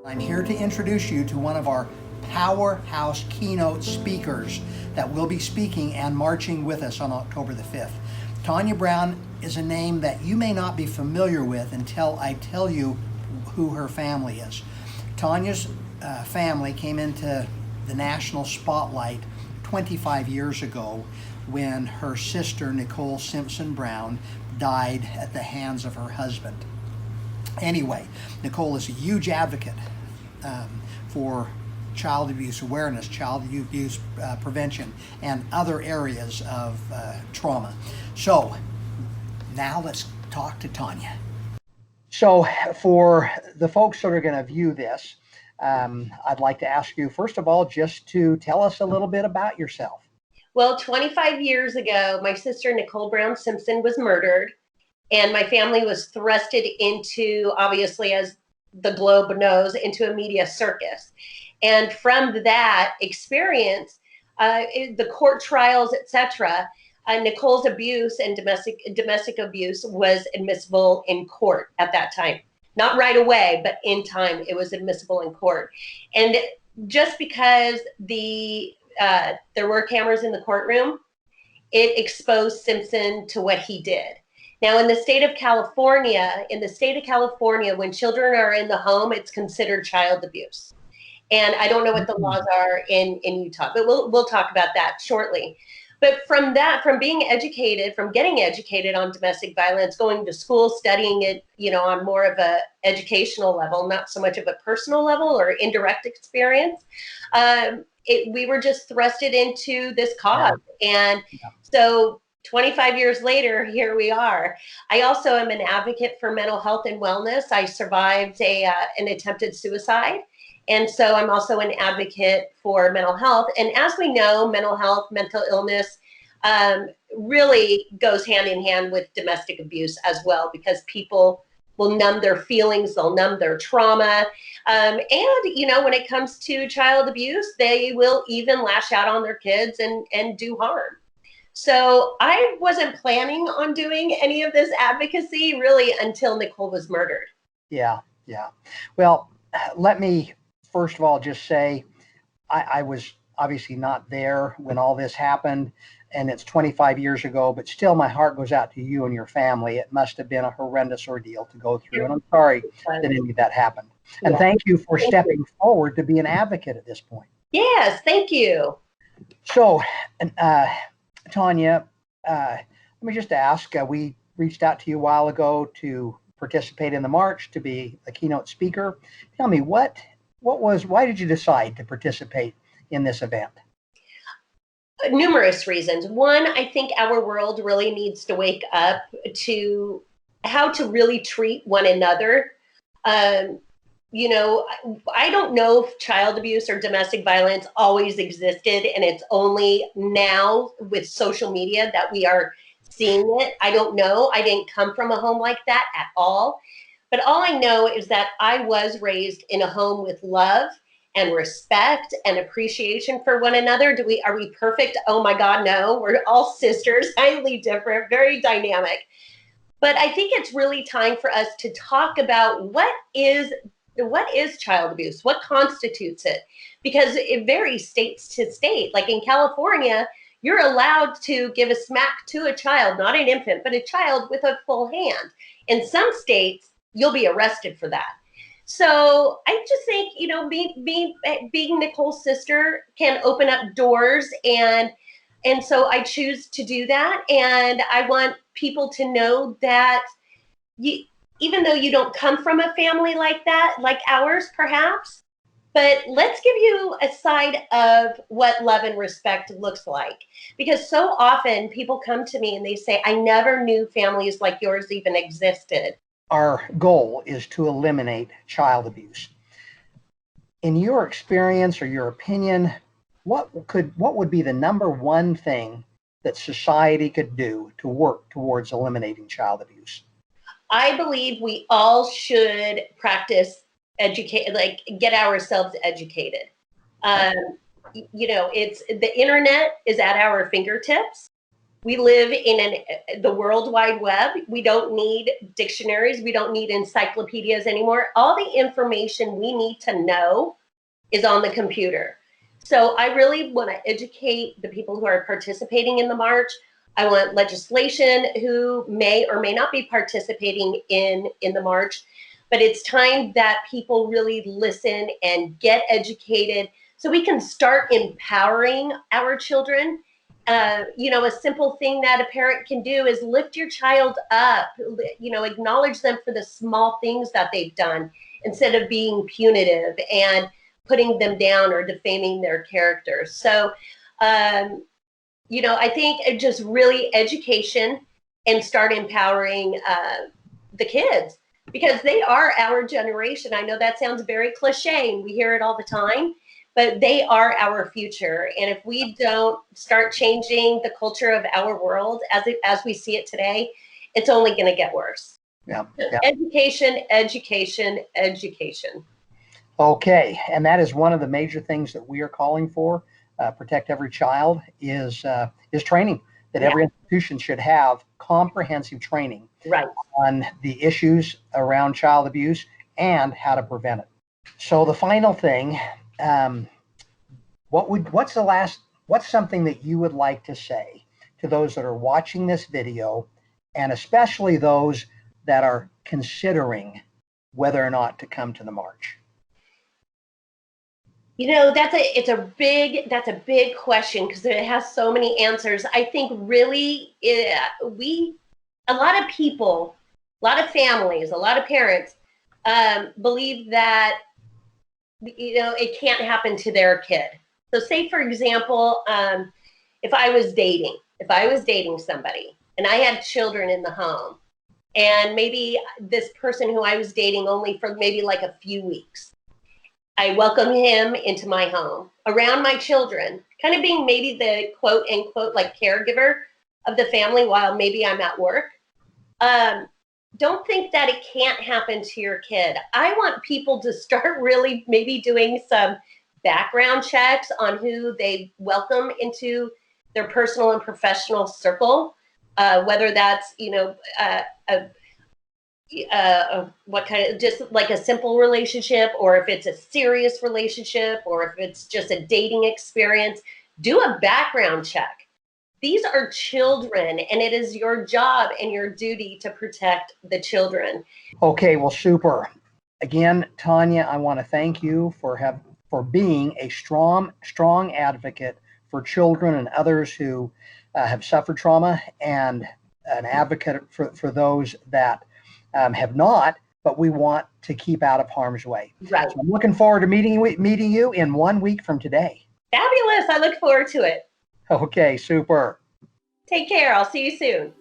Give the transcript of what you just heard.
I'm here to introduce you to one of our powerhouse keynote speakers that will be speaking and marching with us on October the 5th. Tanya Brown is a name that you may not be familiar with until I tell you who her family is. Tanya's family came into the national spotlight 25 years ago when her sister, Nicole Simpson Brown, died at the hands of her husband. Anyway, Nicole is a huge advocate for child abuse awareness, child abuse prevention, and other areas of trauma. So now let's talk to Tanya. So for the folks that are going to view this, I'd like to ask you, first of all, just to tell us a little bit about yourself. Well, 25 years ago, my sister, Nicole Brown Simpson, was murdered, and my family was thrusted into, obviously, as the globe knows, into a media circus. And from that experience, the court trials, etc., Nicole's abuse and domestic abuse was admissible in court at that time. Not right away, but in time, it was admissible in court. And just because there were cameras in the courtroom, it exposed Simpson to what he did. Now, in the state of California, when children are in the home, it's considered child abuse. And I don't know what the laws are in Utah, but we'll talk about that shortly. But from getting educated on domestic violence, going to school, studying it, on more of a educational level, not so much of a personal level or indirect experience, we were just thrusted into this cause. Yeah. And so 25 years later, here we are. I also am an advocate for mental health and wellness. I survived an attempted suicide. And so I'm also an advocate for mental health. And as we know, mental health, mental illness really goes hand in hand with domestic abuse as well, because people will numb their feelings, they'll numb their trauma. And, when it comes to child abuse, they will even lash out on their kids and do harm. So I wasn't planning on doing any of this advocacy really until Nicole was murdered. Yeah. Well, let me first of all just say I was obviously not there when all this happened, and it's 25 years ago, but still my heart goes out to you and your family. It must have been a horrendous ordeal to go through, and I'm sorry that any of that happened. And thank you for stepping forward to be an advocate at this point. Yes, thank you. So, Tanya, let me just ask, we reached out to you a while ago to participate in the march, to be a keynote speaker. Tell me, why did you decide to participate in this event? Numerous reasons. One, I think our world really needs to wake up to how to really treat one another. I don't know if child abuse or domestic violence always existed, and it's only now with social media that we are seeing it. I don't know. I didn't come from a home like that at all. But all I know is that I was raised in a home with love and respect and appreciation for one another. Are we perfect? Oh my God, no. We're all sisters, highly different, very dynamic. But I think it's really time for us to talk about what is child abuse? What constitutes it? Because it varies state to state. Like in California, you're allowed to give a smack to a child, not an infant, but a child with a full hand. In some states, you'll be arrested for that. So I just think, being Nicole's sister can open up doors, and so I choose to do that. And I want people to know that even though you don't come from a family like that, like ours perhaps, but let's give you a side of what love and respect looks like. Because so often people come to me and they say, I never knew families like yours even existed. Our goal is to eliminate child abuse. In your experience or your opinion, what would be the number one thing that society could do to work towards eliminating child abuse? I believe we all should practice get ourselves educated. It's the internet is at our fingertips. We live in the World Wide Web. We don't need dictionaries. We don't need encyclopedias anymore. All the information we need to know is on the computer. So I really want to educate the people who are participating in the march. I want legislation who may or may not be participating in the march. But it's time that people really listen and get educated so we can start empowering our children. You know, a simple thing that a parent can do is lift your child up, you know, acknowledge them for the small things that they've done instead of being punitive and putting them down or defaming their character. So, you know, I think just really education and start empowering the kids, because they are our generation. I know that sounds very cliche and we hear it all the time, but they are our future. And if we don't start changing the culture of our world as we see it today, it's only going to get worse. Yeah. Education, education, education. Okay, and that is one of the major things that we are calling for. Protect Every Child is training, that every institution should have comprehensive training on the issues around child abuse and how to prevent it. So the final thing, what's something that you would like to say to those that are watching this video, and especially those that are considering whether or not to come to the march? You know, that's a big question, because it has so many answers. I think really a lot of people, a lot of families, a lot of parents believe that, you know, it can't happen to their kid. So say, for example, if I was dating somebody and I had children in the home, and maybe this person who I was dating only for maybe like a few weeks, I welcome him into my home around my children, kind of being maybe the quote unquote like caregiver of the family while maybe I'm at work. Don't think that it can't happen to your kid. I want people to start really maybe doing some background checks on who they welcome into their personal and professional circle, whether that's, you know, what kind of, just like a simple relationship, or if it's a serious relationship, or if it's just a dating experience. Do a background check. These are children, and it is your job and your duty to protect the children. Okay, well, super. Again, Tanya, I want to thank you for being a strong advocate for children and others who have suffered trauma, and an advocate for those that have not, but we want to keep out of harm's way. Right. So I'm looking forward to meeting you in 1 week from today. Fabulous. I look forward to it. Okay, super. Take care. I'll see you soon.